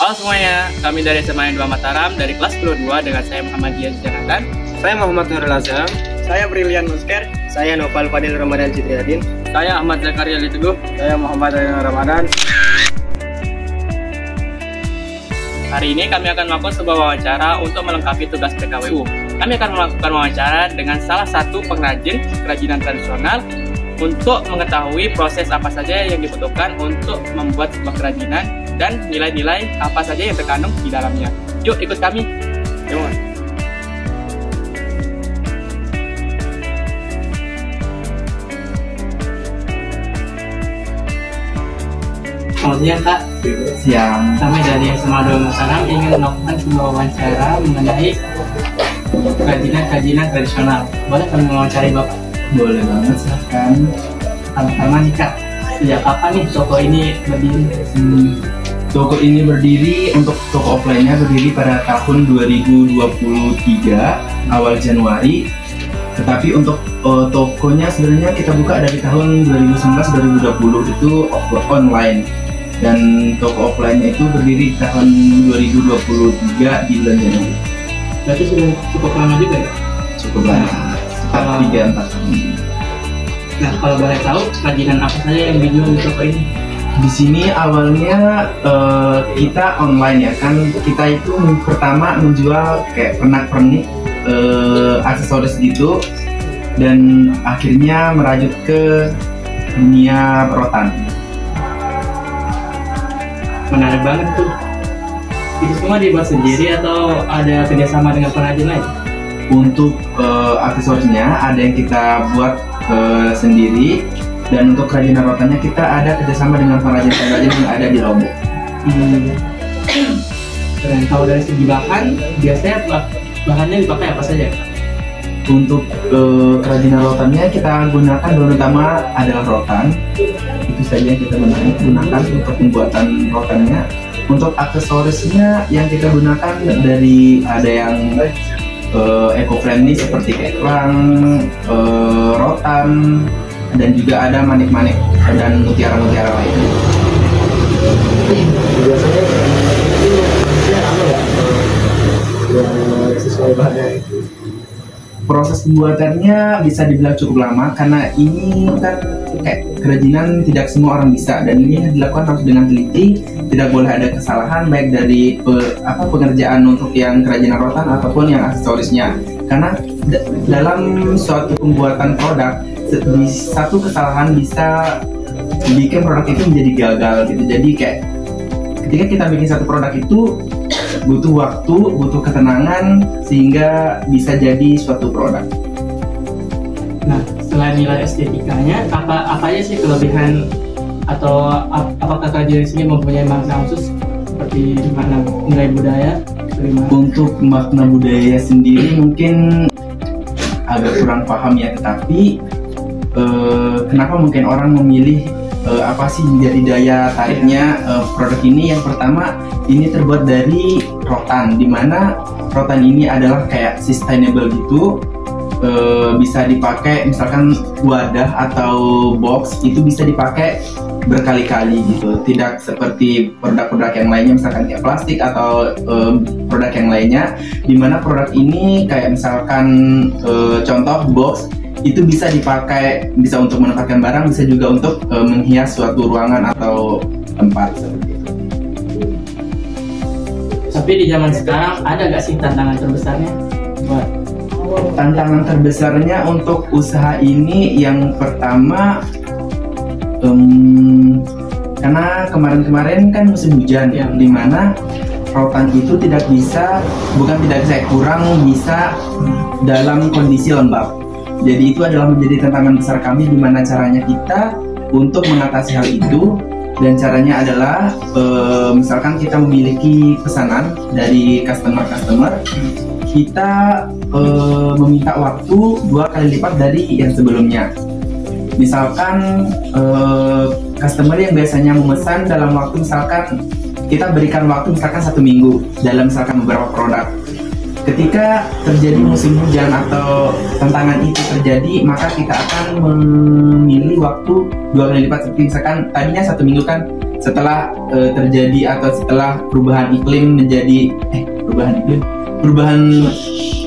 Halo semuanya, kami dari SMA 2 Mataram dari kelas 22 dengan saya Muhammad Dian Janatan. Saya Muhammad Nurul Azam. Saya Brilian Musker. Saya Noval Fadil Ramadan Citriadin. Saya Ahmad Zakaria Liteguh. Saya Muhammad Ayana Ramadan. Hari ini kami akan melakukan sebuah wawancara untuk melengkapi tugas PKWU. Kami akan melakukan wawancara dengan salah satu pengrajin kerajinan tradisional untuk mengetahui proses apa saja yang dibutuhkan untuk membuat sebuah kerajinan dan nilai-nilai apa saja yang terkandung di dalamnya. Yuk ikut kami. Yuk. Selamat siang Kak. Siang. Kami dari SMA 2 Mataram ingin melakukan sebuah wawancara mengenai kerajinan tradisional. Boleh kami mewawancari Bapak? Boleh banget, silahkan. Pertama nih Kak, sejak kapan nih toko ini berdiri? Toko ini berdiri, untuk toko offline-nya berdiri pada tahun 2023 awal Januari. Tetapi untuk tokonya sebenarnya kita buka dari tahun 2019-2020 itu online. Dan toko offline-nya itu berdiri di tahun 2023 di bulan Januari. Berarti sudah cukup lama juga ya? Cukup lama, sekitar 3-4 tahun. Nah, kalau boleh tahu kerajinan apa saja yang dijual di toko ini? Di sini awalnya kita online ya kan, kita itu pertama menjual kayak pernak-pernik aksesoris gitu, dan akhirnya merajut ke dunia rotan. Menarik banget tuh. Itu semua dibuat sendiri atau ada kerjasama dengan pengrajin lain? Untuk aksesorisnya ada yang kita buat sendiri, dan untuk kerajinan rotannya kita ada kerjasama dengan pengrajin-pengrajin yang ada di Lombok. Dan kalau dari segi bahan, biasanya bahannya dipakai apa saja? Untuk kerajinan rotannya kita gunakan bahan utama adalah rotan. Itu saja yang kita gunakan untuk pembuatan rotannya. Untuk aksesorisnya yang kita gunakan dari ada yang eco-friendly seperti kayak kerang, rotan, dan juga ada manik-manik dan mutiara-mutiara lainnya. Biasanya lama nggak sesuai bahannya itu? Proses pembuatannya bisa dibilang cukup lama karena ini kan kayak kerajinan tidak semua orang bisa, dan ini dilakukan harus dengan teliti, tidak boleh ada kesalahan baik dari pengerjaan untuk yang kerajinan rotan ataupun yang aksesorisnya, karena dalam suatu pembuatan produk satu kesalahan bisa bikin produk itu menjadi gagal gitu. Jadi kayak ketika kita bikin satu produk itu butuh waktu, butuh ketenangan sehingga bisa jadi suatu produk. Nah, selain nilai estetikanya, apa aja sih kelebihan atau apakah kerajinan di sini mempunyai makna khusus seperti makna nilai budaya? Untuk makna budaya sendiri mungkin agak kurang paham ya, tetapi kenapa mungkin orang memilih apa sih jadi daya tariknya produk ini? Yang pertama, ini terbuat dari rotan, dimana rotan ini adalah kayak sustainable gitu, bisa dipakai misalkan wadah atau box itu bisa dipakai berkali-kali gitu, tidak seperti produk-produk yang lainnya misalkan kayak plastik atau produk yang lainnya, dimana produk ini kayak misalkan contoh box itu bisa dipakai, bisa untuk menempatkan barang, bisa juga untuk menghias suatu ruangan atau tempat seperti itu. Tapi di zaman sekarang ada nggak sih tantangan terbesarnya? Tantangan terbesarnya untuk usaha ini yang pertama, karena kemarin-kemarin kan musim hujan ya, dimana rotan itu tidak bisa, kurang bisa dalam kondisi lembab. Jadi itu adalah menjadi tantangan besar kami, gimana caranya kita untuk mengatasi hal itu. Dan caranya adalah misalkan kita memiliki pesanan dari customer, kita meminta waktu 2 kali lipat dari yang sebelumnya. Misalkan customer yang biasanya memesan dalam waktu, misalkan kita berikan waktu misalkan 1 minggu dalam misalkan beberapa produk. Ketika terjadi musim hujan atau tantangan itu terjadi, maka kita akan memilih waktu 2 kali lipat. Seperti misalkan tadinya 1 minggu kan, setelah terjadi atau setelah perubahan iklim menjadi perubahan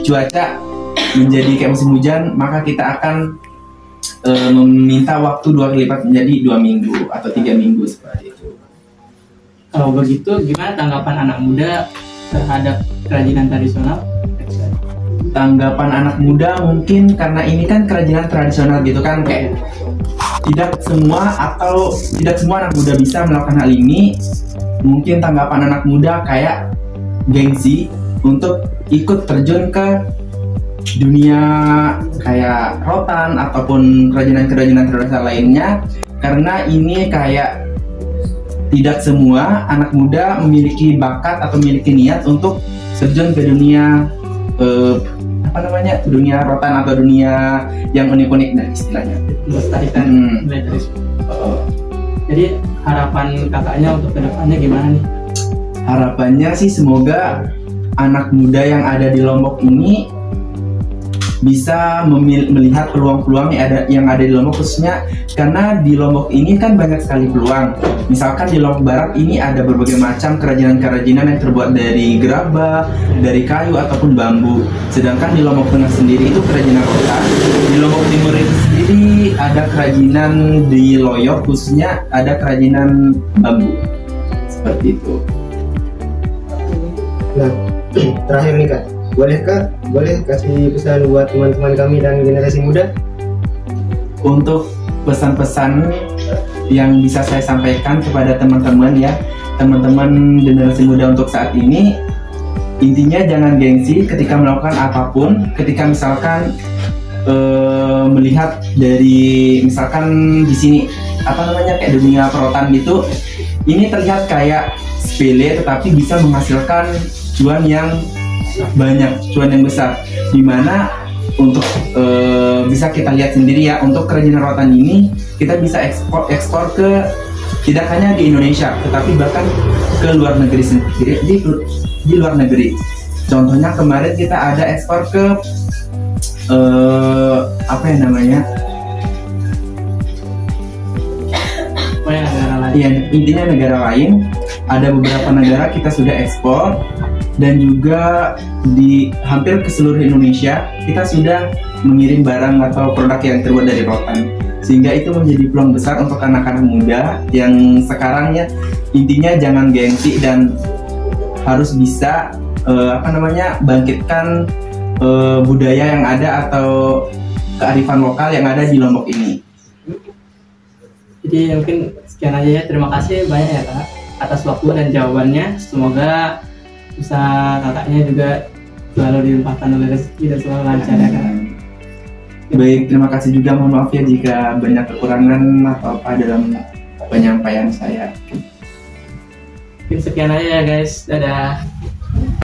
cuaca menjadi kayak musim hujan, maka kita akan meminta waktu 2 kali lipat menjadi 2 minggu atau 3 minggu seperti itu. Kalau begitu, gimana tanggapan anak muda terhadap kerajinan tradisional? Tanggapan anak muda mungkin karena ini kan kerajinan tradisional gitu kan, kayak tidak semua anak muda bisa melakukan hal ini. Mungkin tanggapan anak muda kayak gengsi untuk ikut terjun ke dunia kayak rotan ataupun kerajinan-kerajinan tradisional lainnya, karena ini kayak tidak semua anak muda memiliki bakat atau memiliki niat untuk terjun ke dunia dunia rotan atau dunia yang unik-unik dan istilahnya Melestarikan nilai tradisional. Jadi harapan kakaknya untuk kedepannya gimana nih? Harapannya sih semoga anak muda yang ada di Lombok ini bisa melihat peluang-peluang yang ada di Lombok, khususnya karena di Lombok ini kan banyak sekali peluang. Misalkan di Lombok Barat ini ada berbagai macam kerajinan-kerajinan yang terbuat dari gerabah, dari kayu ataupun bambu. Sedangkan di Lombok Tengah sendiri itu kerajinan rotan. Di Lombok Timur itu sendiri ada kerajinan di Loyok, khususnya ada kerajinan bambu. Seperti itu. Nah, terakhir nih Kak, boleh kasih pesan buat teman-teman kami dan generasi muda? Untuk pesan-pesan yang bisa saya sampaikan kepada teman-teman generasi muda untuk saat ini, intinya jangan gengsi ketika melakukan apapun. Ketika misalkan melihat dari misalkan di sini kayak dunia perotan gitu, ini terlihat kayak sepele tetapi bisa menghasilkan cuan yang banyak, cuan yang besar, dimana untuk bisa kita lihat sendiri ya, untuk kerajinan rotan ini kita bisa ekspor ke tidak hanya di Indonesia tetapi bahkan ke luar negeri sendiri, di luar negeri. Contohnya kemarin kita ada ekspor ke intinya negara lain. Ada beberapa negara kita sudah ekspor, dan juga di hampir ke seluruh Indonesia kita sudah mengirim barang atau produk yang terbuat dari rotan, sehingga itu menjadi peluang besar untuk anak-anak muda yang sekarang ya. Intinya jangan gengsi dan harus bisa bangkitkan budaya yang ada atau kearifan lokal yang ada di Lombok ini. Jadi mungkin sekian aja ya, terima kasih banyak ya Kak atas waktu dan jawabannya. Semoga usaha kakaknya juga selalu dilimpahkan oleh rezeki dan selalu lancar ya Kak. Baik, terima kasih juga. Mohon maaf ya jika banyak kekurangan atau apa dalam penyampaian saya. Mungkin sekian aja ya guys, dadah.